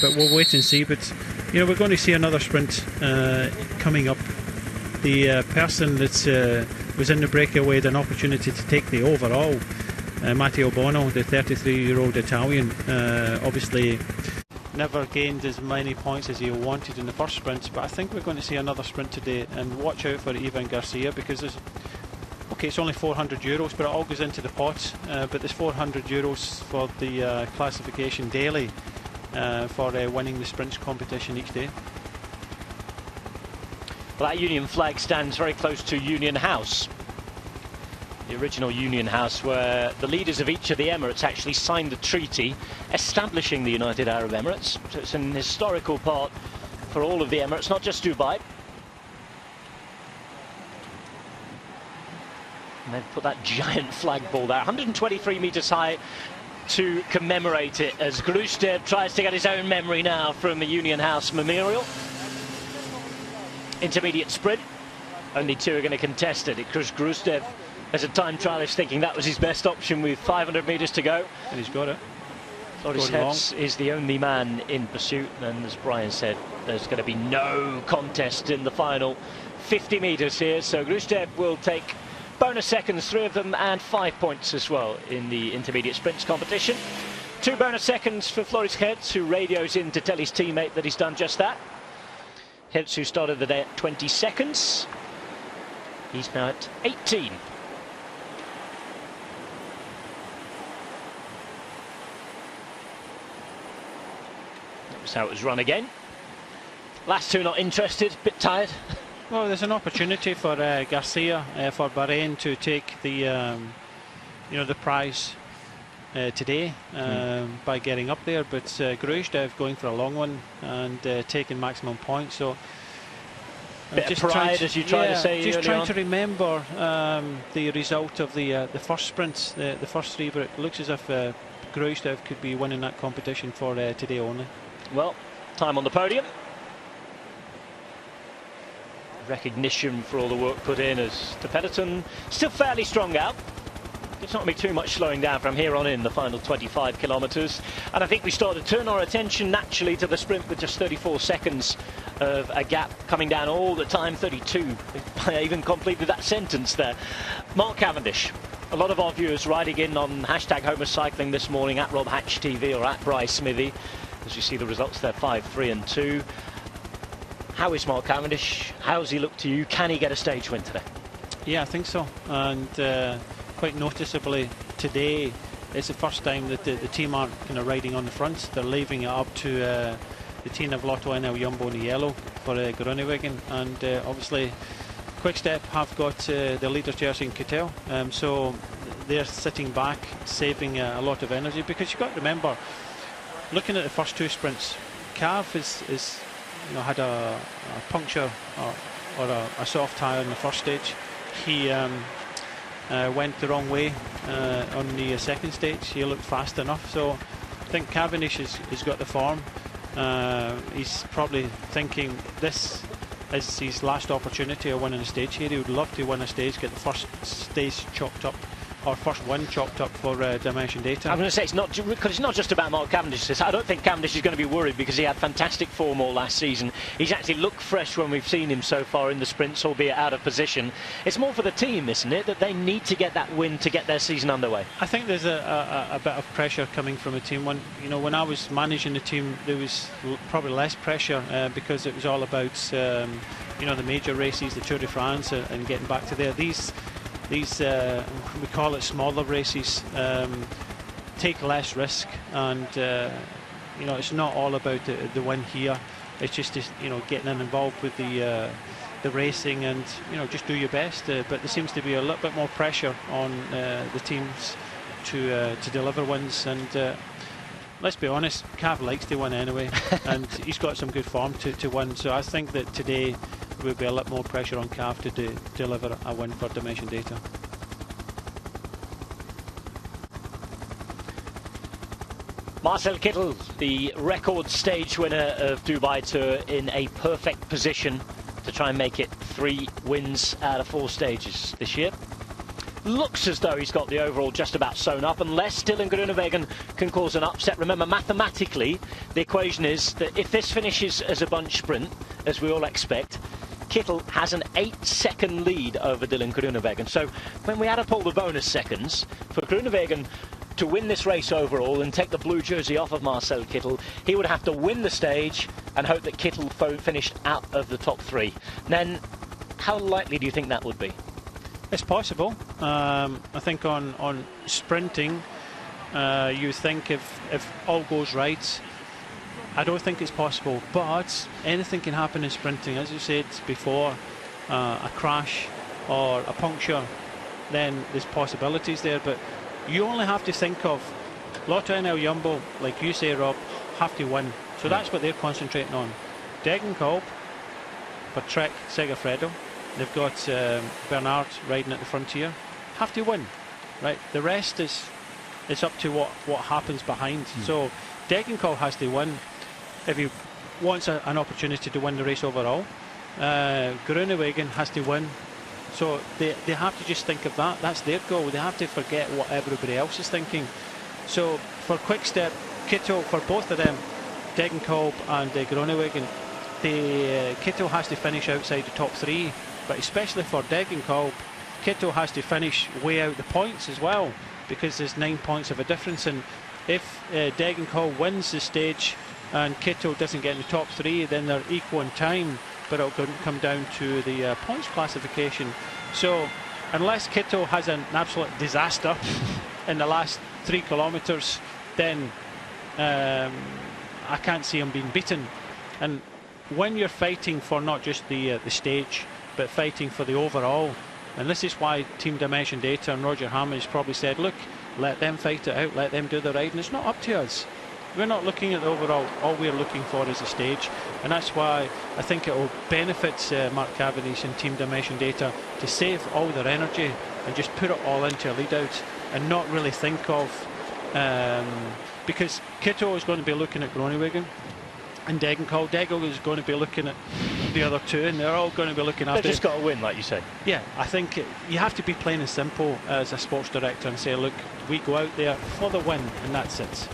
but we'll wait and see. But we're going to see another sprint coming up. The person that was in the breakaway had an opportunity to take the overall. Matteo Bono, the 33-year-old Italian, obviously never gained as many points as he wanted in the first sprint, but I think we're going to see another sprint today. And watch out for Ivan Garcia, because it's only €400, but it all goes into the pot. But there's €400 for the classification daily for winning the sprints competition each day. Well, that Union flag stands very close to Union House, the original Union House, where the leaders of each of the Emirates actually signed the treaty establishing the United Arab Emirates. So it's an historical part for all of the Emirates, not just Dubai. And they've put that giant flagpole there, 123 metres high, to commemorate it, as Gruždev tries to get his own memory now from the Union House memorial. Intermediate sprint, only two are going to contest it. Gruždev, as a time trialist, thinking that was his best option with 500 metres to go. And he's got it. Floris Hertz is the only man in pursuit, and as Brian said, there's going to be no contest in the final 50 metres here, so Gruždev will take bonus seconds, 3 of them, and 5 points as well in the intermediate sprints competition. 2 bonus seconds for Floris Hertz, who radios in to tell his teammate that he's done just that. Hertz, who started the day at 20 seconds, he's now at 18. That was how it was run again. Last two not interested, bit tired. Well, there's an opportunity for Garcia for Bahrain to take the the prize today by getting up there, but Gruždev going for a long one and taking maximum points. So bit of pride, as you try to say. Just trying to remember the result of the first sprints, the first 3, but it looks as if Gruždev could be winning that competition for today only. Well, time on the podium. Recognition for all the work put in, as the peloton still fairly strong out. It's not going to be too much slowing down from here on in the final 25 kilometres. And I think we start to turn our attention naturally to the sprint with just 34 seconds of a gap coming down all the time. 32. I even completed that sentence there. Mark Cavendish. A lot of our viewers writing in on hashtag Homercycling this morning, at Rob Hatch TV or at Bryce Smithy. As you see the results there, 5, 3 and 2. How is Mark Cavendish? How does he look to you? Can he get a stage win today? Yeah, I think so. And quite noticeably today, it's the first time that the team aren't kind of riding on the front. They're leaving it up to the team of Lotto NL Jumbo in the yellow for Groenewegen. And obviously, Quick-Step have got the leader's jersey in Kittel. So they're sitting back, saving a lot of energy. Because you've got to remember, looking at the first 2 sprints, Cav is had a puncture or a soft tyre in the first stage. He went the wrong way on the second stage. He looked fast enough, so I think Cavendish has got the form. He's probably thinking this is his last opportunity of winning a stage here. He would love to win a stage, get the first stage chopped up, or first win chopped up for Dimension Data. I'm going to say it's not just about Mark Cavendish. I don't think Cavendish is going to be worried, because he had fantastic form all last season. He's actually looked fresh when we've seen him so far in the sprints, albeit out of position. It's more for the team, isn't it, that they need to get that win to get their season underway? I think there's a bit of pressure coming from a team. When I was managing the team, there was probably less pressure because it was all about the major races, the Tour de France, and getting back to there. These we call it smaller races, take less risk, and it's not all about the win here. It's just getting involved with the racing and just do your best. But there seems to be a little bit more pressure on the teams to deliver wins, and let's be honest, Cav likes to win anyway, and he's got some good form to win. So I think that today will be a lot more pressure on Cav to deliver a win for Dimension Data. Marcel Kittel, the record stage winner of Dubai Tour, in a perfect position to try and make it 3 wins out of 4 stages this year. looks as though he's got the overall just about sewn up, unless Dylan Groenewegen can cause an upset. Remember, mathematically, the equation is that if this finishes as a bunch sprint, as we all expect, Kittel has an 8-second lead over Dylan Groenewegen. So when we add up all the bonus seconds, for Groenewegen to win this race overall and take the blue jersey off of Marcel Kittel, he would have to win the stage and hope that Kittel finished out of the top 3. Then, how likely do you think that would be? It's possible. I think on sprinting, you think if all goes right, I don't think it's possible, but anything can happen in sprinting. As you said before, a crash or a puncture, then there's possibilities there, but you only have to think of Lotto NL Jumbo, like you say, Rob, have to win. So that's what they're concentrating on. Degenkolb for Trek Segafredo. They've got Bernard riding at the frontier. Have to win, right? The rest is up to what happens behind. So Degenkolb has to win if he wants an opportunity to win the race overall. Groenewegen has to win. So they have to just think of that. That's their goal. They have to forget what everybody else is thinking. So for Quick-Step, Kittel, for both of them, Degenkolb and Groenewegen, Kittel has to finish outside the top 3. But especially for Degenkolb, Kittel has to finish way out the points as well, because there's 9 points of a difference. And if Degenkolb wins the stage and Kittel doesn't get in the top 3, then they're equal in time, but it'll come down to the points classification. So unless Kittel has an absolute disaster in the last 3 kilometres, then I can't see him being beaten. And when you're fighting for not just the stage, but fighting for the overall, and this is why Team Dimension Data and Roger Hammond has probably said, look, let them fight it out, let them do the riding. It's not up to us. We're not looking at the overall. All we're looking for is a stage, and that's why I think it will benefit Mark Cavendish and Team Dimension Data to save all their energy and just put it all into a lead out and not really think of because Kittel is going to be looking at Groenewegen and Degenkolb. Degenkolb is going to be looking at the other 2, and they're all going to be looking after. They've just got to win, like you said. Yeah, I think you have to be plain and simple as a sports director and say, look, we go out there for the win, and that's it.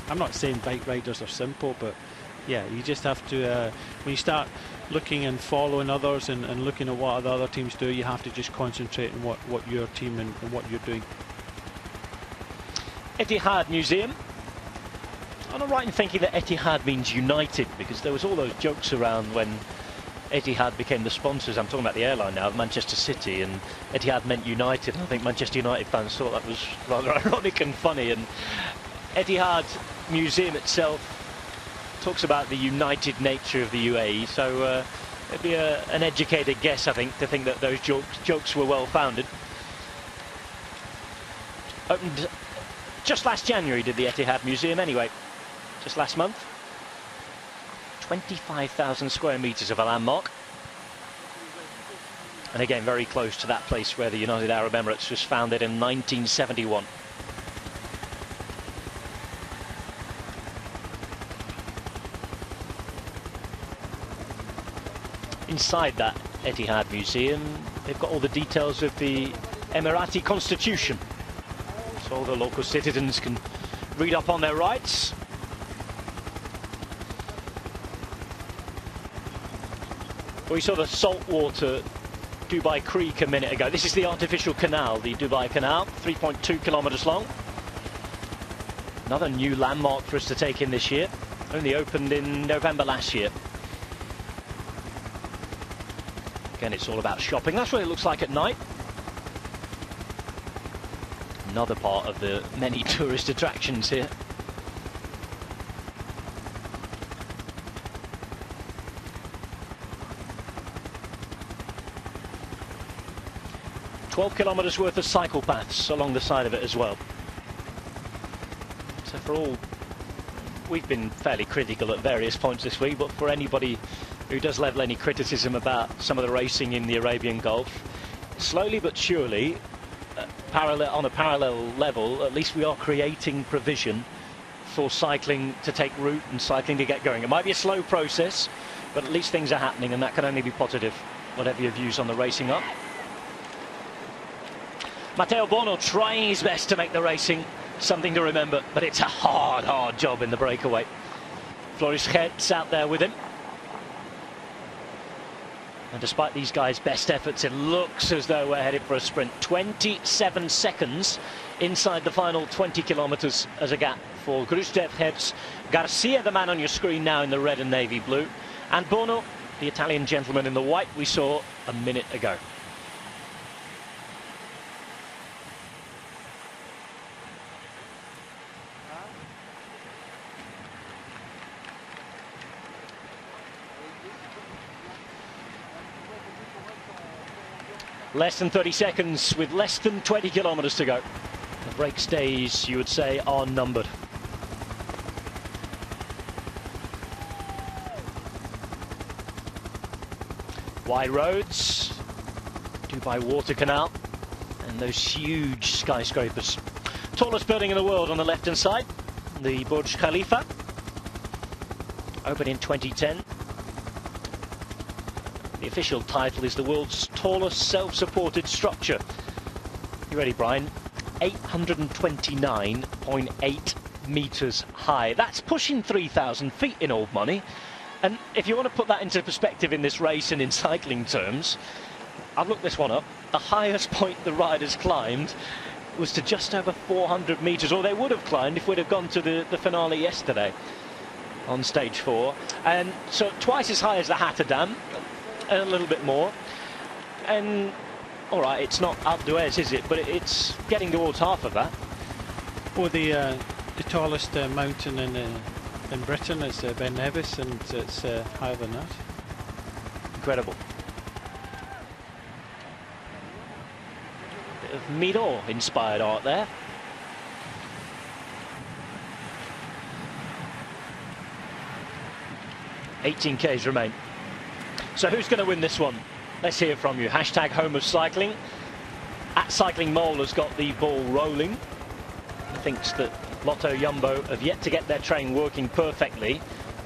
I'm not saying bike riders are simple, but yeah, you just have to, when you start looking and following others and looking at what the other teams do, you have to just concentrate on what your team and what you're doing. Etihad Museum. I'm not right in thinking that Etihad means United, because there was all those jokes around when Etihad became the sponsors. I'm talking about the airline now, of Manchester City, and Etihad meant United. And I think Manchester United fans thought that was rather ironic and funny. And Etihad Museum itself talks about the united nature of the UAE, so it'd be an educated guess, I think, to think that those jokes were well founded. Opened just last January, did the Etihad Museum anyway. Just last month. 25,000 square metres of a landmark. And again, very close to that place where the United Arab Emirates was founded in 1971. Inside that Etihad Museum, they've got all the details of the Emirati constitution, so all the local citizens can read up on their rights. We saw the saltwater Dubai Creek a minute ago. This is the artificial canal, the Dubai Canal, 3.2 kilometres long. Another new landmark for us to take in this year. Only opened in November last year. Again, it's all about shopping. That's what it looks like at night. Another part of the many tourist attractions here. "12 kilometres worth of cycle paths along the side of it as well." So for all, we've been fairly critical at various points this week, but for anybody who does level any criticism about some of the racing in the Arabian Gulf, slowly but surely, on a parallel level, at least we are creating provision for cycling to take root and cycling to get going. It might be a slow process, but at least things are happening, and that can only be positive. whatever your views on the racing are. Matteo Bono trying his best to make the racing something to remember, but it's a hard job in the breakaway. Floris Geerts out there with him. And despite these guys' best efforts, it looks as though we're headed for a sprint. 27 seconds inside the final 20 kilometres as a gap for Gruždev, Geerts, Garcia, the man on your screen now in the red and navy blue, and Bono, the Italian gentleman in the white we saw a minute ago. Less than 30 seconds with less than 20 kilometres to go. The break stays, you would say, are numbered. Wide roads, Dubai Water Canal, and those huge skyscrapers. Tallest building in the world on the left-hand side, the Burj Khalifa, opened in 2010. The official title is the world's tallest self-supported structure. You ready, Brian? 829.8 metres high. That's pushing 3,000 feet in old money. And if you want to put that into perspective in this race and in cycling terms, I've looked this one up. The highest point the riders climbed was to just over 400 metres, or they would have climbed if we'd have gone to the finale yesterday on stage 4. And so twice as high as the Hatter Dam, a little bit more. And all right, it's not Alpe d'Huez, is it? But it's getting towards half of that. Well, the tallest mountain in Britain is Ben Nevis, and it's higher than that. Incredible. Bit of Miro inspired art there. $18Ks remain. So who's going to win this one? Let's hear from you. Hashtag Home of Cycling. At Cycling Mole has got the ball rolling. He thinks that Lotto Jumbo have yet to get their train working perfectly.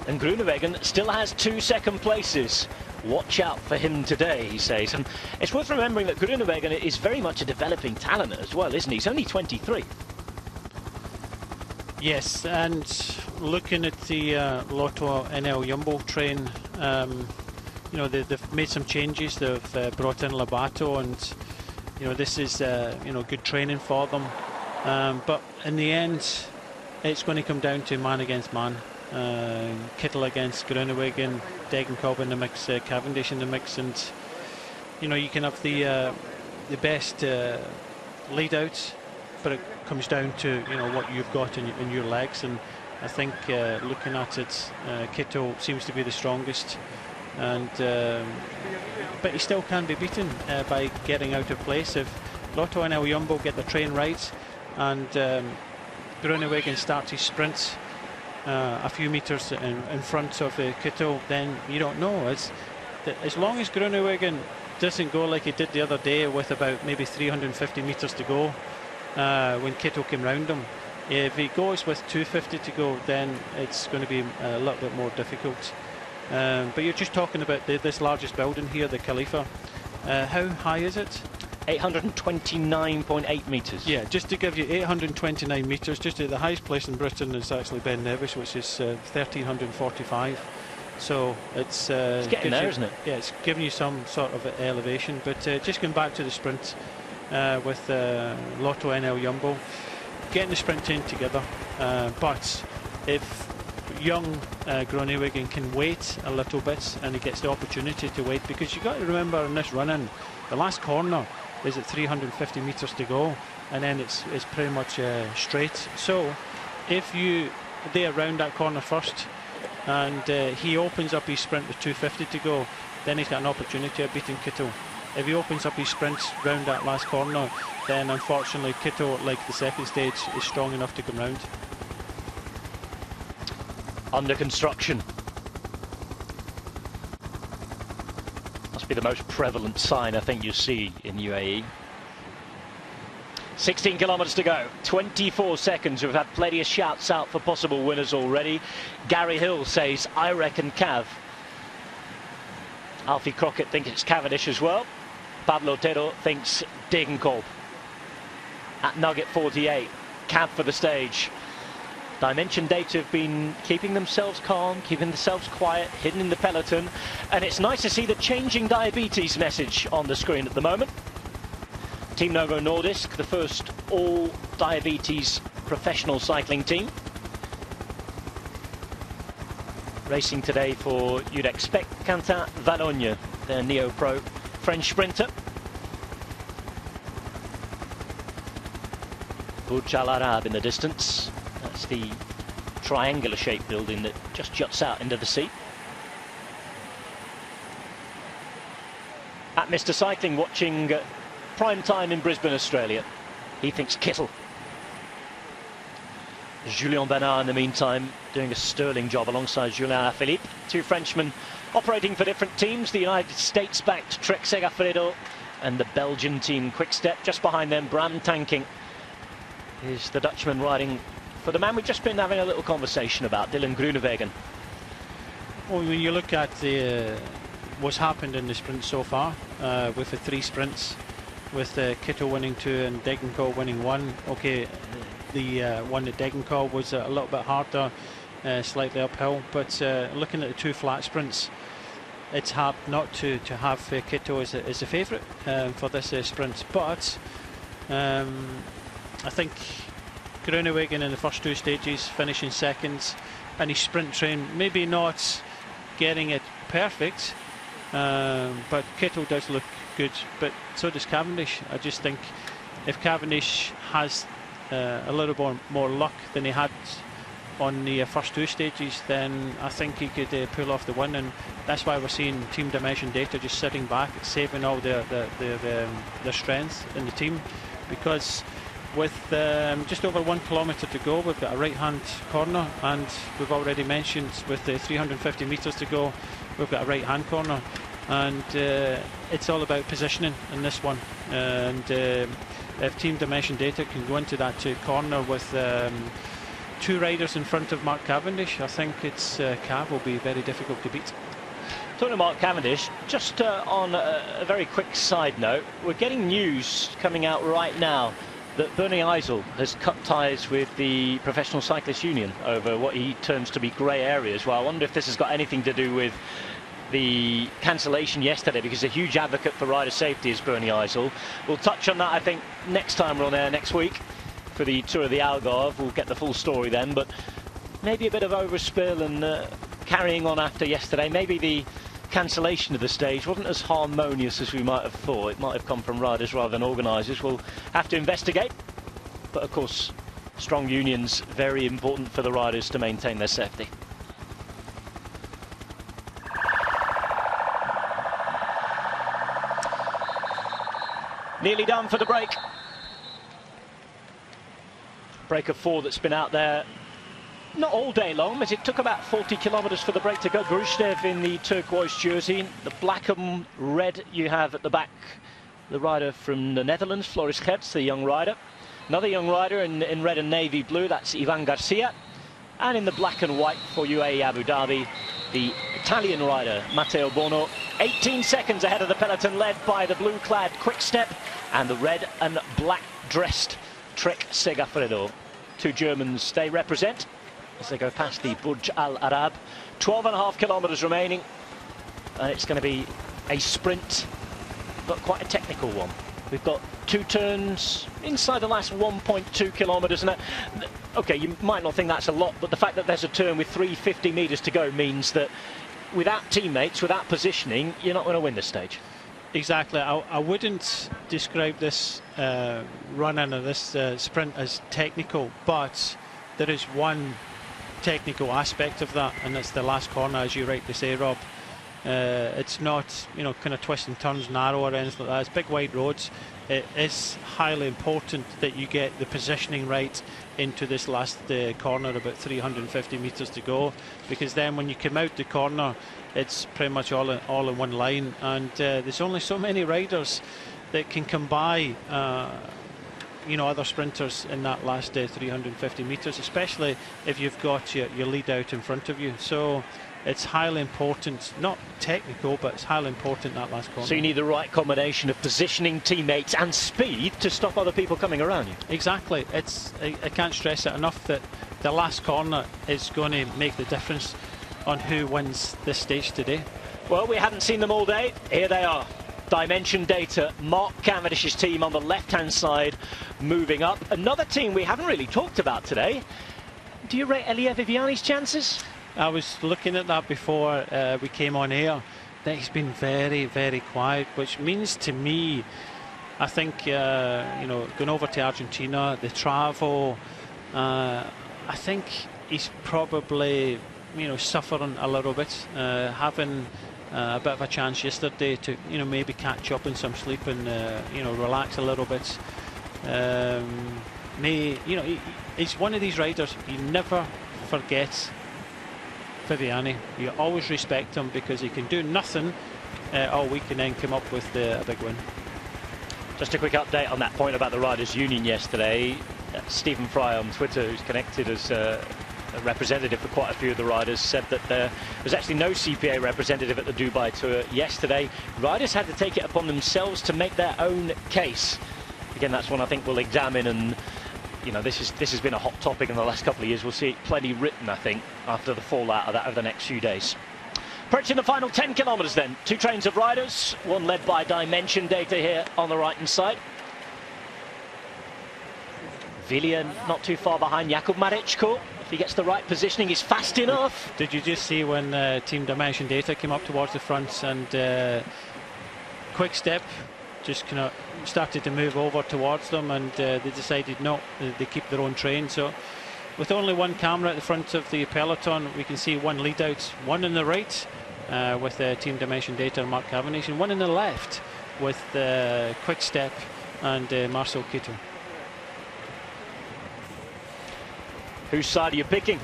And Groenewegen still has 2 second places. Watch out for him today, he says. And it's worth remembering that Groenewegen is very much a developing talent as well, isn't he? He's only 23. Yes, and looking at the Lotto NL Jumbo train, you know, they've made some changes. They've brought in Labato, and you know, this is you know, good training for them. But in the end, it's going to come down to man against man. Kittel against Groenewegen, Degenkolb in the mix, Cavendish in the mix, and you know, you can have the best lead outs, but it comes down to, you know, what you've got in your legs. And I think looking at it, Kittel seems to be the strongest. And but he still can be beaten by getting out of place. If Lotto and NL Jumbo get the train right, and Groenewegen starts his sprint a few metres in front of Kittel, then you don't know. As long as Groenewegen doesn't go like he did the other day with about maybe 350 metres to go when Kittel came round him. If he goes with 250 to go, then it's going to be a little bit more difficult. But you're just talking about this largest building here, the Khalifa. How high is it? 829.8 metres. Yeah, just to give you 829 metres, just the highest place in Britain is actually Ben Nevis, which is 1,345. So it's getting there, isn't it? Yeah, it's giving you some sort of elevation. But just going back to the sprint with Lotto NL Jumbo, getting the sprint team together. But if young Groenewegen can wait a little bit, and he gets the opportunity to wait, because you've got to remember in this run-in, the last corner is at 350 metres to go, and then it's pretty much straight. So if they're around that corner first, and he opens up his sprint with 250 to go, then he's got an opportunity of beating Kittel. If he opens up his sprints round that last corner, then unfortunately Kittel, like the second stage, is strong enough to come round. Under construction. Must be the most prevalent sign I think you see in UAE. 16 kilometres to go, 24 seconds. We've had plenty of shouts out for possible winners already. Gary Hill says, I reckon Cav. Alfie Crockett thinks it's Cavendish as well. Pablo Otero thinks Degenkolb. At Nugget 48, cab for the stage. Dimension Data have been keeping themselves calm, keeping themselves quiet, hidden in the peloton, and it's nice to see the changing diabetes message on the screen at the moment. Team Novo Nordisk, the first all-diabetes professional cycling team. Racing today for, you'd expect, Quentin Valogne, their neo-pro French sprinter. Burj Al Arab in the distance. That's the triangular-shaped building that just juts out into the sea. At Mr. Cycling, watching prime time in Brisbane, Australia. He thinks Kittel. Julien Bernard, in the meantime, doing a sterling job alongside Julien Alaphilippe. Two Frenchmen operating for different teams. The United States-backed Trek Segafredo and the Belgian team Quick-Step. Just behind them, Bram Tankink is the Dutchman riding for the man we've just been having a little conversation about, Dylan Groenewegen. Well, when you look at what's happened in the sprint so far, with the 3 sprints, with Kittel winning 2 and Degenkolb winning 1. Okay, the one at Degenkolb was a little bit harder, slightly uphill, but looking at the 2 flat sprints, it's hard not to have Kittel as a favourite for this sprint. But I think Groenewegen in the first 2 stages finishing seconds, and his sprint train maybe not getting it perfect, but Kittel does look good, but so does Cavendish. I just think if Cavendish has a little more luck than he had on the first 2 stages, then I think he could pull off the win, and that's why we're seeing Team Dimension Data just sitting back, saving all their strength in the team, because with just over 1 kilometre to go, we've got a right-hand corner, and we've already mentioned with the 350 metres to go, we've got a right-hand corner, and it's all about positioning in this one. And if Team Dimension Data can go into that corner with 2 riders in front of Mark Cavendish, I think it's Cav will be very difficult to beat. Talking about Cavendish, just on a very quick side note, we're getting news coming out right now that Bernie Eisel has cut ties with the Professional Cyclists Union over what he terms to be grey areas. Well, I wonder if this has got anything to do with the cancellation yesterday, because a huge advocate for rider safety is Bernie Eisel. We'll touch on that, I think, next time we're on air next week for the Tour of the Algarve. We'll get the full story then, but maybe a bit of overspill and carrying on after yesterday. Maybe the cancellation of the stage wasn't as harmonious as we might have thought. It might have come from riders rather than organisers. We'll have to investigate, but of course strong unions very important for the riders to maintain their safety. Nearly done for the break. Break of 4 that's been out there not all day long, but it took about 40 kilometres for the break to go. Grushdev in the turquoise jersey, the black and red you have at the back, the rider from the Netherlands, Floris Gerts, the young rider. Another young rider in red and navy blue, that's Ivan Garcia. And in the black and white for UAE Abu Dhabi, the Italian rider, Matteo Bono. 18 seconds ahead of the peloton, led by the blue-clad Quick-Step and the red and black-dressed Trek Segafredo. 2 Germans they represent as they go past the Burj Al Arab. 12.5 kilometres remaining, and it's going to be a sprint, but quite a technical one. We've got 2 turns inside the last 1.2 kilometres, and okay, you might not think that's a lot, but the fact that there's a turn with 350 metres to go means that without teammates, without positioning, you're not going to win this stage. Exactly. I wouldn't describe this run-in of this sprint as technical, but there is one technical aspect of that, and it's the last corner, as you rightly say, Rob. It's not, you know, kind of twists and turns, narrow or anything like that. It's big wide roads. It is highly important that you get the positioning right into this last corner, about 350 metres to go, because then when you come out the corner, it's pretty much all in one line, and there's only so many riders that can come by you know, other sprinters in that last 350 metres, especially if you've got your lead out in front of you. So it's highly important, not technical, but it's highly important that last corner. So you need the right combination of positioning, teammates and speed to stop other people coming around you. Exactly. I can't stress it enough that the last corner is going to make the difference on who wins this stage today. Well, we hadn't seen them all day. Here they are. Dimension Data, Mark Cavendish's team on the left-hand side, moving up. Another team we haven't really talked about today. Do you rate Elia Viviani's chances? I was looking at that before we came on air, that he's been very, very quiet, which means to me, I think, you know, going over to Argentina, the travel, I think he's probably, you know, suffering a little bit, having a bit of a chance yesterday to, you know, maybe catch up in some sleep and, you know, relax a little bit. You know, he's one of these riders, you never forget Viviani. You always respect him because he can do nothing all week and then come up with a big win. Just a quick update on that point about the Riders' Union yesterday. Stephen Fry on Twitter, who's connected as a representative for quite a few of the riders, said that there was actually no CPA representative at the Dubai Tour yesterday. Riders had to take it upon themselves to make their own case. Again, that's one I think we'll examine, and you know, this has been a hot topic in the last couple of years. We'll see it plenty written, I think, after the fallout of that over the next few days. Approaching the final 10 kilometres then. Two trains of riders, one led by Dimension Data here on the right-hand side. Villian not too far behind. Jakub Maric, cool. If he gets the right positioning, he's fast enough. Did you just see when Team Dimension Data came up towards the front and Quick Step just kind of started to move over towards them, and they decided no, they keep their own train. So with only one camera at the front of the peloton, we can see one lead out, one on the right with Team Dimension Data and Mark Cavendish, and one on the left with Quick Step and Marcel Kittel. Whose side are you picking?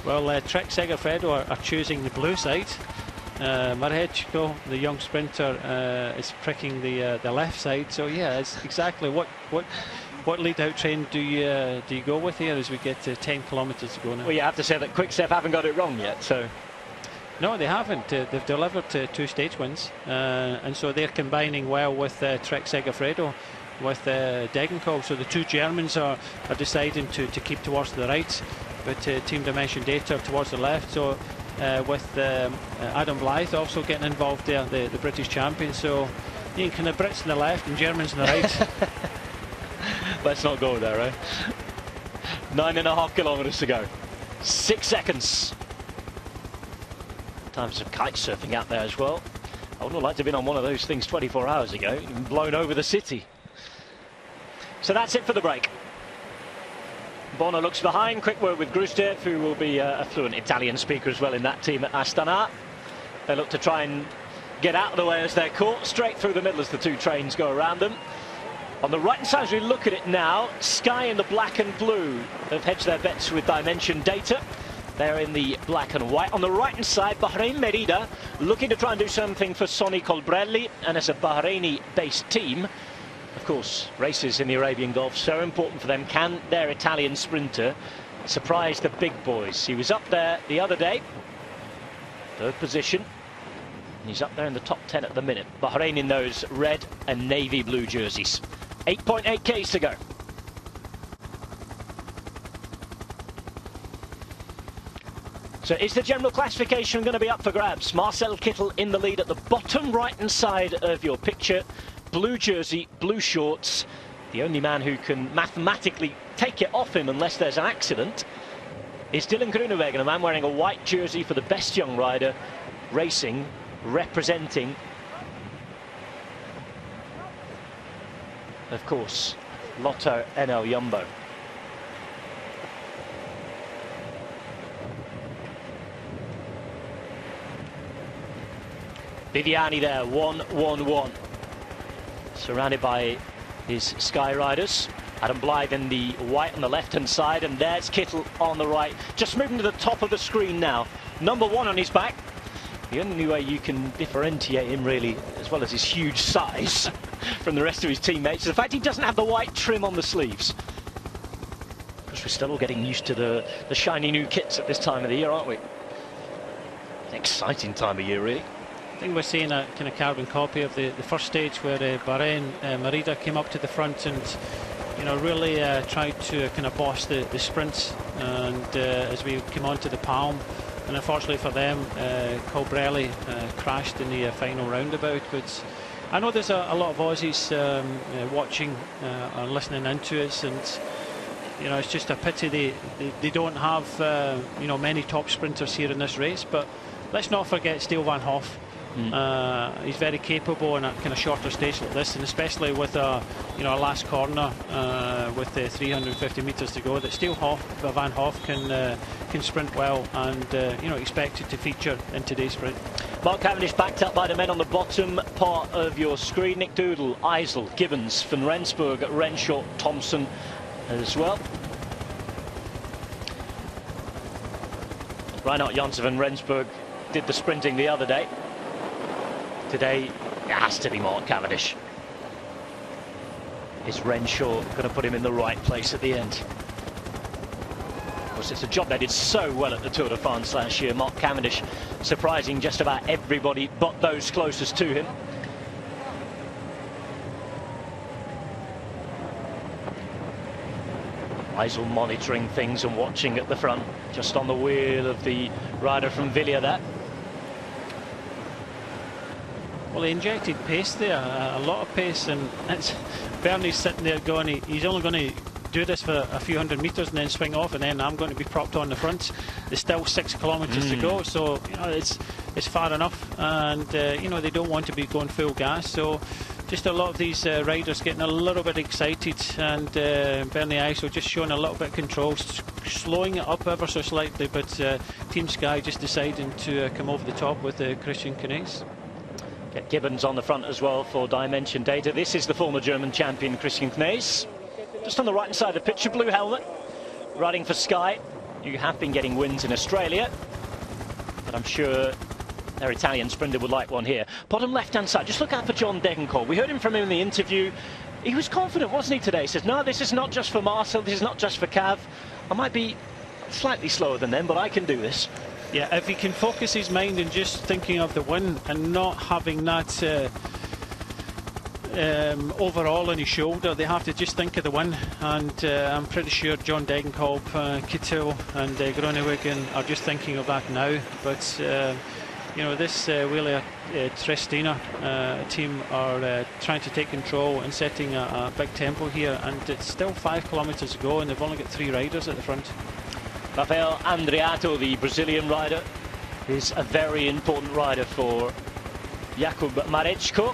Well, Trek Segafredo are choosing the blue side. Marechko, the young sprinter, is pricking the left side. So yeah, it's exactly what lead out train do you go with here as we get to 10 kilometres to go now? Well, you have to say that Quickstep haven't got it wrong yet. So no, they haven't. They've delivered 2 stage wins, and so they're combining well with Trek Segafredo, with Degenkolb. So the two Germans are deciding to keep towards the right, but Team Dimension Data towards the left. So with Adam Blythe also getting involved there, the British champion. So you can kind of Brits on the left and Germans on the right. Let's not go there, right? 9.5 kilometres to go. 6 seconds. Time for some kite surfing out there as well. I would have liked to have been on one of those things 24 hours ago, blown over the city. So that's it for the break. Bono looks behind. Quick word with Grustev, who will be a fluent Italian speaker as well in that team at Astana. They look to try and get out of the way as they're caught, straight through the middle as the two trains go around them. On the right-hand side, as we look at it now, Sky in the black and blue have hedged their bets with Dimension Data. They're in the black and white. On the right-hand side, Bahrain Merida looking to try and do something for Sonny Colbrelli, and as a Bahraini-based team, of course, races in the Arabian Gulf, so important for them. Can their Italian sprinter surprise the big boys? He was up there the other day, 3rd position, and he's up there in the top 10 at the minute. Bahrain in those red and navy blue jerseys. 8.8 Ks to go. So is the general classification going to be up for grabs? Marcel Kittel in the lead at the bottom right-hand side of your picture. Blue jersey, blue shorts. The only man who can mathematically take it off him unless there's an accident is Dylan Groenewegen, a man wearing a white jersey for the best young rider racing, representing, of course, Lotto NL Jumbo. Viviani there, 1-1-1. Surrounded by his Sky Riders. Adam Blythe in the white on the left-hand side, and there's Kittel on the right. Just moving to the top of the screen now. Number 1 on his back. The only way you can differentiate him, really, as well as his huge size, from the rest of his teammates, is the fact he doesn't have the white trim on the sleeves. Of course, we're still all getting used to the shiny new kits at this time of the year, aren't we? Exciting time of year, really. I think we're seeing a kind of carbon copy of the first stage where Bahrain, Merida came up to the front and really tried to kind of boss the sprints, and as we came on to the Palm, and unfortunately for them, Colbrelli crashed in the final roundabout. But I know there's a lot of Aussies watching and listening into us, and it's just a pity they don't have many top sprinters here in this race. But let's not forget Steele Van Hoff. He's very capable in a kind of shorter stage like this, and especially with a last corner with 350 metres to go, that Steele Van Hoff can sprint well, and expected to feature in today's sprint. Mark Cavendish backed up by the men on the bottom part of your screen. Nick Doodle, Eisel, Gibbons, Van Rensburg, Renshaw, Thompson as well. Reinhard Janssen van Rensburg did the sprinting the other day. Today, it has to be Mark Cavendish. Is Renshaw going to put him in the right place at the end? Of course, it's a job they did so well at the Tour de France last year. Mark Cavendish surprising just about everybody but those closest to him. Eisel monitoring things and watching at the front, just on the wheel of the rider from Villiers there. Well, he injected pace there, a lot of pace, and Bernie's sitting there going, he's only going to do this for a few hundred metres and then swing off, and then I'm going to be propped on the front. There's still 6 kilometres to go, so it's far enough, and they don't want to be going full gas. So just a lot of these riders getting a little bit excited, and Bernie Eisel just showing a little bit of control, slowing it up ever so slightly, but Team Sky just deciding to come over the top with Christian Knees. Get Gibbons on the front as well for Dimension Data. This is the former German champion Christian Knees. Just on the right hand side of the picture, blue helmet, riding for Sky. You have been getting wins in Australia, but I'm sure their Italian sprinter would like one here. Bottom left hand side, just look out for John Degenkolb. We heard him from him in the interview. He was confident, wasn't he, today? He says, no, this is not just for Marcel, this is not just for Cav. I might be slightly slower than them, but I can do this. Yeah, if he can focus his mind in just thinking of the win and not having that overall on his shoulder, they have to just think of the win. And I'm pretty sure John Degenkolb, Kittel and Groenewegen are just thinking of that now. But this Wheeler Trestina team are trying to take control and setting a big tempo here, and it's still 5 kilometres to go, and they've only got 3 riders at the front. Rafael Andriato, the Brazilian rider, is a very important rider for Jakub Mareczko.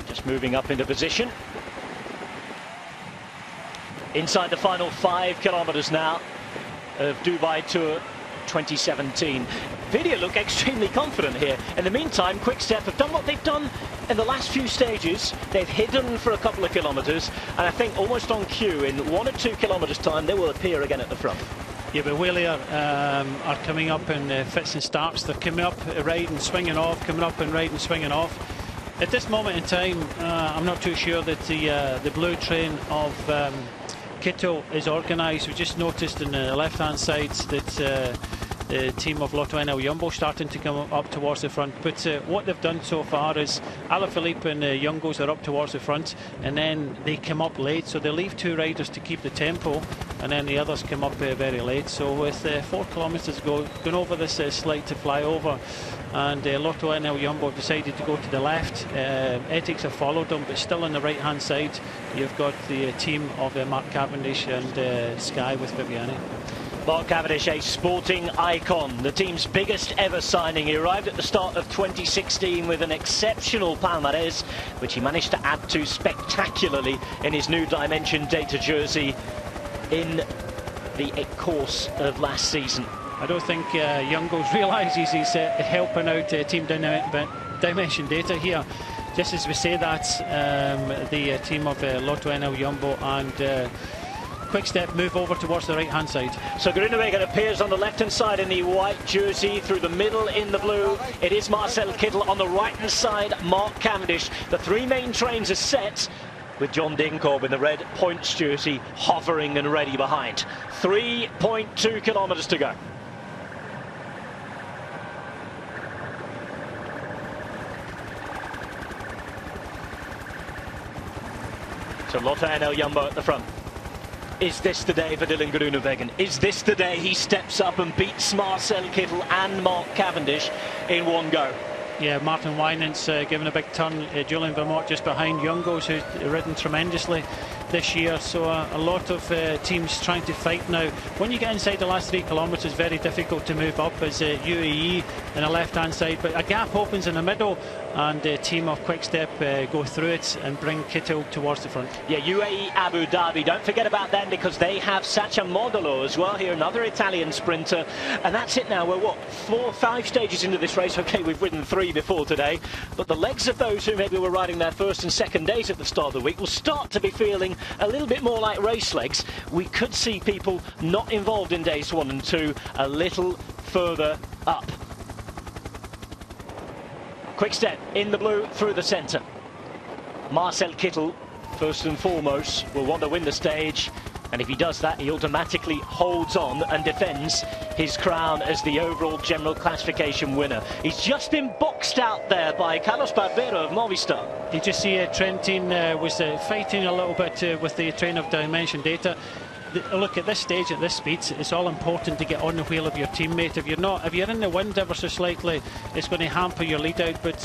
Just moving up into position. Inside the final 5 kilometres now of Dubai Tour 2017. Video look extremely confident here. In the meantime, Quick-Step have done what they've done in the last few stages. They've hidden for a couple of kilometres, and I think almost on cue, in 1 or 2 kilometres time, they will appear again at the front. Yeah, but Wheeler are coming up in fits and starts. They're coming up, riding, swinging off, coming up and riding, swinging off. At this moment in time, I'm not too sure that the blue train of Kittel is organised. We just noticed on the left-hand side that the team of Lotto NL Jumbo starting to come up towards the front. But what they've done so far is Alaphilippe and Jungels are up towards the front, and then they come up late, so they leave 2 riders to keep the tempo, and then the others come up very late. So with 4 kilometres to go, going over this slight to fly over, and Lotto NL Jumbo have decided to go to the left. Ethics have followed them, but still on the right hand side you've got the team of Mark Cavendish and Sky with Viviani. Mark Cavendish, a sporting icon, the team's biggest ever signing. He arrived at the start of 2016 with an exceptional palmarès, which he managed to add to spectacularly in his new Dimension Data jersey in the course of last season. I don't think Jungels realises he's helping out Team Dimension Data here. Just as we say that, the team of Lotto NL Jumbo and Quick-Step move over towards the right hand side. So Groenewegen appears on the left hand side in the white jersey, through the middle in the blue. It is Marcel Kittel on the right hand side, Mark Cavendish. The 3 main trains are set, with John Degenkolb in the red points jersey hovering and ready behind. 3.2 kilometres to go. So Lotto NL Jumbo at the front. Is this the day for Dylan Groenewegen? Is this the day he steps up and beats Marcel Kittel and Mark Cavendish in one go? Yeah, Martin Winans giving a big turn. Julian Vermont just behind Youngos, who's ridden tremendously this year. So a lot of teams trying to fight now. When you get inside the last 3 kilometres, it's very difficult to move up as UAE on the left-hand side. But a gap opens in the middle, and a team of Quick Step go through it and bring Kittel towards the front. Yeah, UAE Abu Dhabi, don't forget about them, because they have Sacha Modolo as well here, another Italian sprinter. And that's it now. We're what, 4, 5 stages into this race. Okay, we've ridden 3 before today, but the legs of those who maybe were riding their first and second days at the start of the week will start to be feeling a little bit more like race legs. We could see people not involved in days 1 and 2 a little further up. Quick Step in the blue through the centre. Marcel Kittel, first and foremost, will want to win the stage. And if he does that, he automatically holds on and defends his crown as the overall general classification winner. He's just been boxed out there by Carlos Barbero of Movistar. You just see Trentin was fighting a little bit with the train of Dimension Data. Look, at this stage, at this speed, it's all important to get on the wheel of your teammate. If you're in the wind ever so slightly, it's going to hamper your lead out. But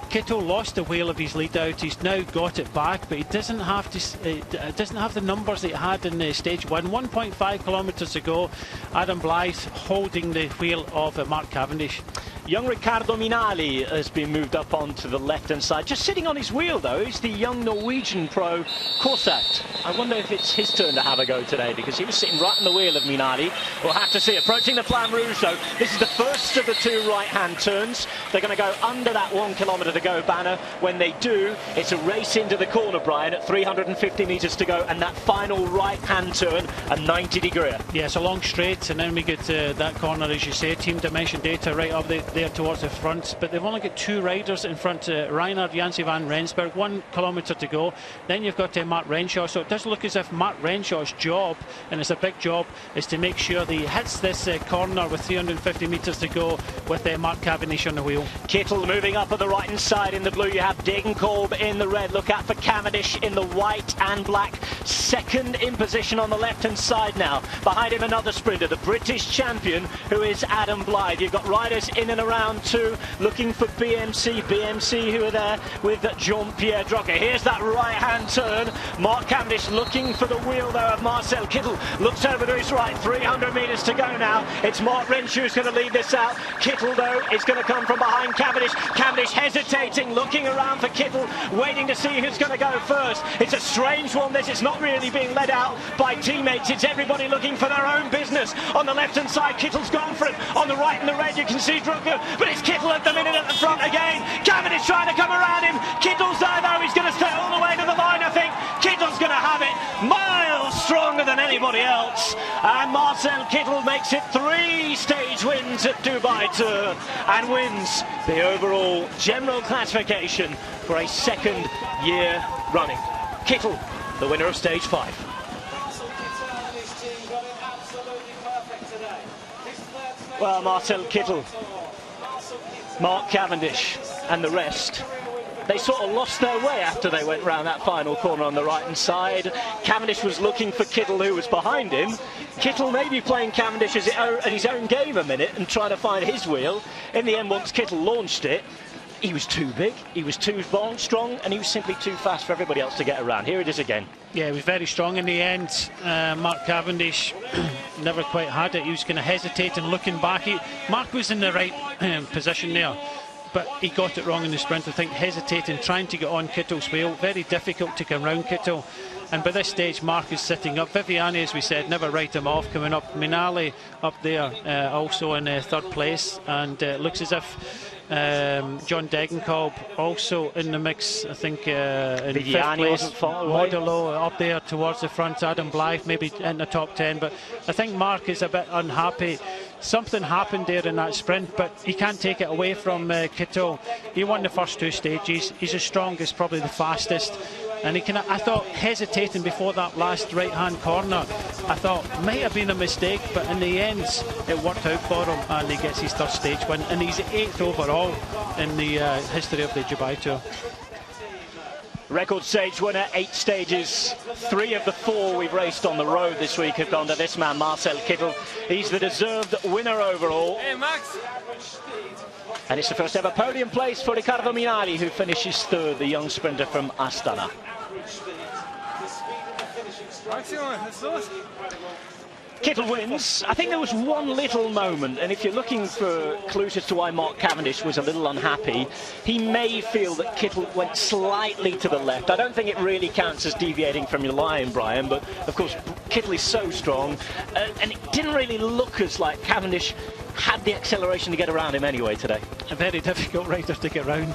Kittel lost the wheel of his lead out. He's now got it back, but he doesn't have the numbers that he had in stage 1. 1.5 kilometres ago, Adam Blythe holding the wheel of Mark Cavendish. Young Riccardo Minali has been moved up onto the left-hand side. Just sitting on his wheel, though, is the young Norwegian pro Korsat. I wonder if it's his turn to have a go today, because he was sitting right on the wheel of Minali. We'll have to see. Approaching the Flamme Rouge, though. This is the first of the 2 right-hand turns. They're going to go under that 1 kilometre to go banner. When they do, it's a race into the corner, Brian, at 350 metres to go, and that final right-hand turn, a 90-degree. Yeah, it's a long straight, and then we get that corner, as you say, Team Dimension Data right up there towards the front, but they've only got 2 riders in front. Reinhard Janse van Rensburg, 1 kilometre to go. Then you've got Mark Renshaw, so it does look as if Mark Renshaw's job, and it's a big job, is to make sure that he hits this corner with 350 metres to go with Mark Cavendish on the wheel. Kittel moving up at the right hand side in the blue. You have Degenkolb in the red. Look out for Cavendish in the white and black. Second in position on the left hand side now. Behind him another sprinter, the British champion, who is Adam Blythe. You've got riders in and around too, looking for BMC who are there with Jean-Pierre Drucker. Here's that right hand turn. Mark Cavendish looking for the wheel there of Marcel Kittel. Looks over to his right, 300 metres to go now. It's Mark Renshaw who's going to lead this out. Kittel though is going to come from behind Cavendish. Cavendish hesitating, looking around for Kittel, waiting to see who's going to go first. It's a strange one this. It's not really being led out by teammates. It's everybody looking for their own business. On the left hand side, Kittel's gone for it. On the right and the red, you can see Drucker, but it's Kittel at the minute at the front again. Cavendish trying to come around him. Kittel's there though. He's going to stay all the way to the line, I think. Kittel's going to have it. Miles stronger than anybody else. And Marcel Kittel makes it 3 stage wins at Dubai Tour and wins the overall general classification for a 2nd year running. Kittel, the winner of stage 5. Well, Marcel Kittel, Mark Cavendish and the rest, they sort of lost their way after they went round that final corner on the right-hand side. Cavendish was looking for Kittel, who was behind him. Kittel maybe playing Cavendish at his own game a minute and trying to find his wheel. In the end, once Kittel launched it, he was too big, he was too strong, and he was simply too fast for everybody else to get around. Here it is again. Yeah, he was very strong in the end. Mark Cavendish never quite had it. He was going to hesitate and looking back. Mark was in the right position there, but he got it wrong in the sprint. I think hesitating, trying to get on Kittel's wheel. Very difficult to come round Kittel. And by this stage, Mark is sitting up. Viviani, as we said, never write him off coming up. Minali up there, also in 3rd place. And looks as if John Degenkolb also in the mix, I think, in 5th place. Modolo up there towards the front. Adam Blythe maybe in the top 10. But I think Mark is a bit unhappy. Something happened there in that sprint, but he can't take it away from Kittel. He won the first 2 stages. He's the strongest, probably the fastest. And I thought hesitating before that last right-hand corner, I thought might have been a mistake, but in the end it worked out for him, and he gets his 3rd stage win, and he's 8th overall in the history of the Dubai Tour. Record stage winner, 8 stages. 3 of the 4 we've raced on the road this week have gone to this man, Marcel Kittel. He's the deserved winner overall. Hey, Max. And it's the first ever podium place for Riccardo Minali, who finishes 3rd, the young sprinter from Astana. Kittel wins. I think there was one little moment, and if you're looking for clues as to why Mark Cavendish was a little unhappy, he may feel that Kittel went slightly to the left. I don't think it really counts as deviating from your line, Brian, but of course Kittel is so strong, and it didn't really look as like Cavendish had the acceleration to get around him anyway today. A very difficult rider to get round.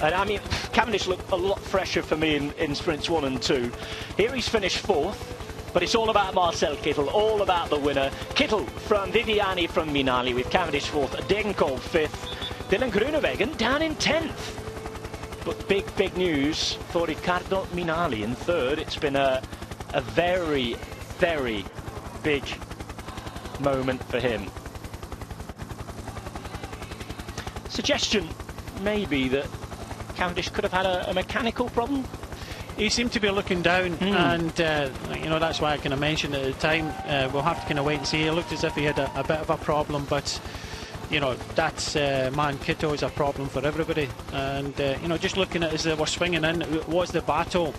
And I mean, Cavendish looked a lot fresher for me in sprints 1 and 2. Here he's finished 4th. But it's all about Marcel Kittel, all about the winner. Kittel from Viviani from Minali with Cavendish 4th, Degenkolb 5th, Dylan Groenewegen down in 10th. But big news for Riccardo Minali in 3rd. It's been a very, very big moment for him. Suggestion maybe that Cavendish could have had a mechanical problem. He seemed to be looking down, and you know, that's why I kind of mentioned at the time. We'll have to kind of wait and see. It looked as if he had a bit of a problem, but you know, that's man, Kittel is a problem for everybody. And you know, just looking at as they were swinging in, it was the battle.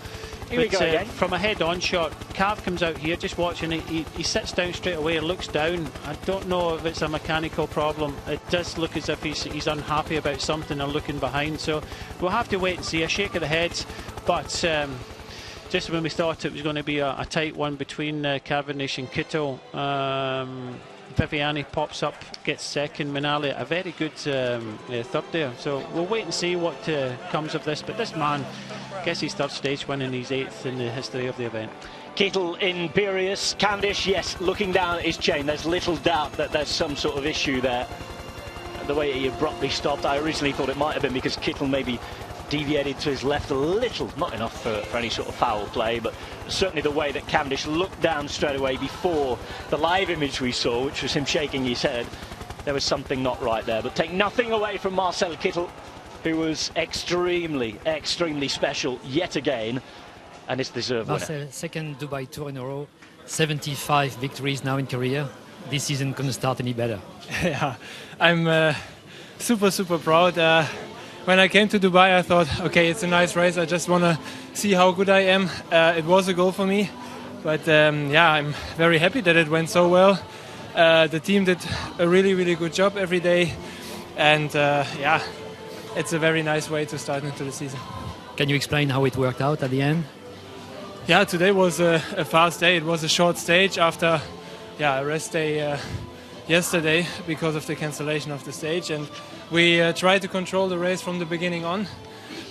Here we go again. From a head-on shot, Cav comes out here, just watching it. He sits down straight away, looks down. I don't know if it's a mechanical problem. It does look as if he's unhappy about something or looking behind. So we'll have to wait and see. A shake of the heads. But just when we thought it was going to be a tight one between Cavendish and Kittel, Viviani pops up, gets second. Minali, a very good 3rd there. So we'll wait and see what comes of this. But this man gets his 3rd stage win and he's 8th in the history of the event. Kittel imperious. Cavendish, yes, looking down at his chain. There's little doubt that there's some sort of issue there. The way he abruptly stopped, I originally thought it might have been because Kittel maybe deviated to his left a little, not enough for any sort of foul play, but certainly the way that Cavendish looked down straight away before the live image we saw, which was him shaking his head, there was something not right there. But take nothing away from Marcel Kittel, who was extremely special yet again, and is deserved winner. Marcel, 2nd Dubai Tour in a row, 75 victories now in career. This season couldn't start any better. Yeah, I'm super proud. When I came to Dubai, I thought, okay, it's a nice race. I just want to see how good I am. It was a goal for me. But yeah, I'm very happy that it went so well. The team did a really good job every day. And yeah, it's a very nice way to start into the season. Can you explain how it worked out at the end? Yeah, today was a fast day. It was a short stage after a rest day yesterday because of the cancellation of the stage. And we tried to control the race from the beginning on,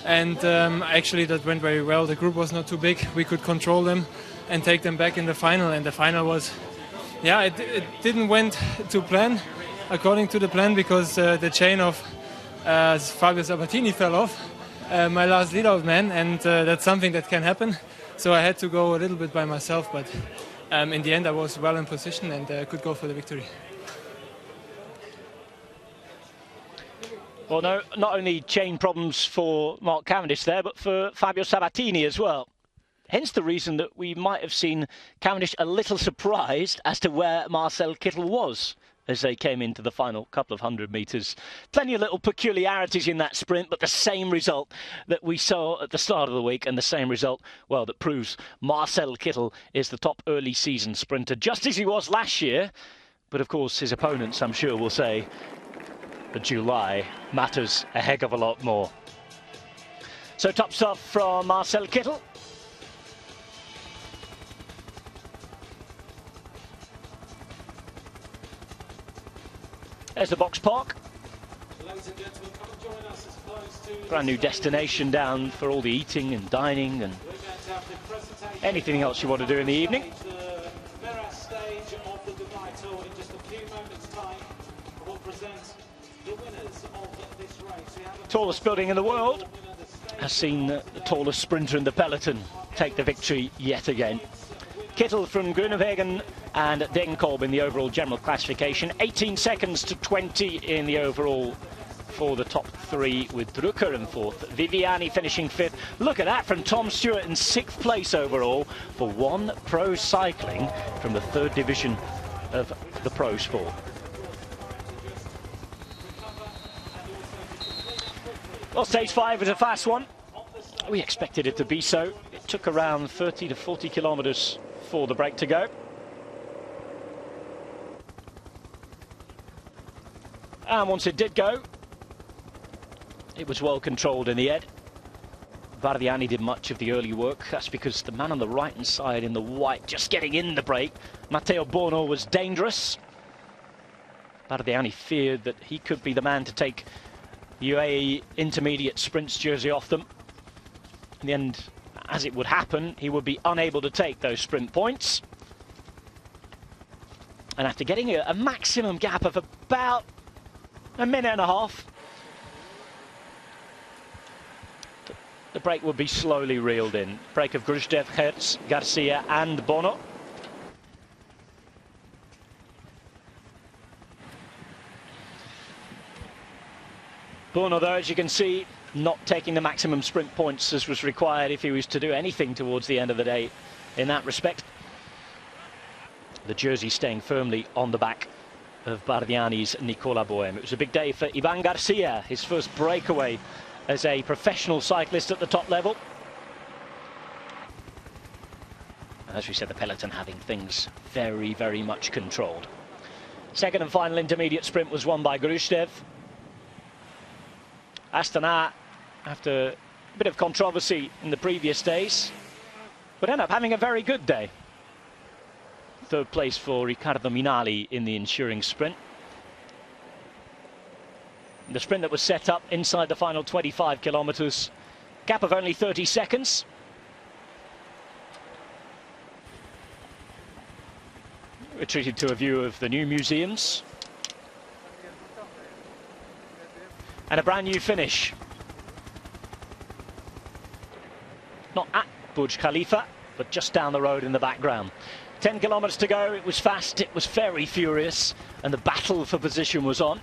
and actually that went very well. The group was not too big. We could control them and take them back in the final, and the final was, yeah, it didn't went to plan, according to the plan, because the chain of Fabio Sabatini fell off, my last lead-out man, and that's something that can happen. So I had to go a little bit by myself, but in the end I was well in position and could go for the victory. Well, no, not only chain problems for Mark Cavendish there, but for Fabio Sabatini as well. Hence the reason that we might have seen Cavendish a little surprised as to where Marcel Kittel was as they came into the final couple of 100 metres. Plenty of little peculiarities in that sprint, but the same result that we saw at the start of the week, and the same result, well, that proves Marcel Kittel is the top early season sprinter, just as he was last year. But of course, his opponents, I'm sure, will say that July matters a heck of a lot more. So tops off from Marcel Kittel. There's the box park. Brand new destination down for all the eating and dining and anything else you want to do in the evening. Tallest building in the world has seen the tallest sprinter in the peloton take the victory yet again. Kittel from Groenewegen and Degenkolb in the overall general classification. 18 seconds to 20 in the overall for the top three, with Drucker in fourth, Viviani finishing fifth. Look at that from Tom Stewart in sixth place overall for One Pro Cycling from the third division of the pro sport. Well, stage 5 was a fast one. We expected it to be so. It took around 30 to 40 kilometers for the break to go. And once it did go, it was well controlled in the end. Bardiani did much of the early work. That's because the man on the right-hand side in the white, just getting in the break, Matteo Bono, was dangerous. Bardiani feared that he could be the man to take UAE Intermediate Sprints jersey off them. In the end, as it would happen, he would be unable to take those sprint points. And after getting a maximum gap of about a minute and a half, the break would be slowly reeled in. Break of Gruzdev, Hertz, Garcia and Bono. Bono, though, as you can see, not taking the maximum sprint points as was required if he was to do anything towards the end of the day in that respect. The jersey staying firmly on the back of Bardiani's Nicola Bohem. It was a big day for Ivan Garcia, his first breakaway as a professional cyclist at the top level. As we said, the peloton having things very, very much controlled. Second and final intermediate sprint was won by Gruzdev. Astana, after a bit of controversy in the previous days, would end up having a very good day. Third place for Riccardo Minali in the ensuing sprint. The sprint that was set up inside the final 25 kilometers, gap of only 30 seconds. We're treated to a view of the new museums. And a brand new finish. Not at Burj Khalifa, but just down the road in the background. 10 kilometers to go. It was fast, it was very furious, and the battle for position was on.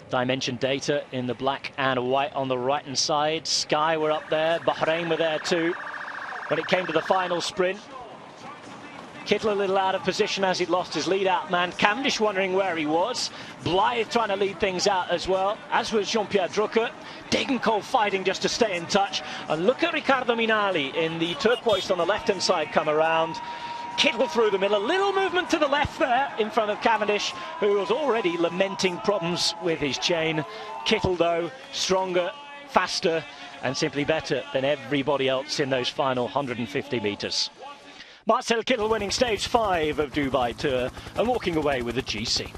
Dimension data in the black and white on the right hand side. Sky were up there, Bahrain were there too. When it came to the final sprint, Kittel a little out of position as he'd lost his lead-out man. Cavendish wondering where he was. Blythe trying to lead things out as well, as was Jean-Pierre Drucker. Degenkolb fighting just to stay in touch. And look at Riccardo Minali in the turquoise on the left-hand side come around. Kittel through the middle, a little movement to the left there in front of Cavendish, who was already lamenting problems with his chain. Kittel, though, stronger, faster, and simply better than everybody else in those final 150 metres. Marcel Kittel winning stage 5 of Dubai Tour and walking away with a GC.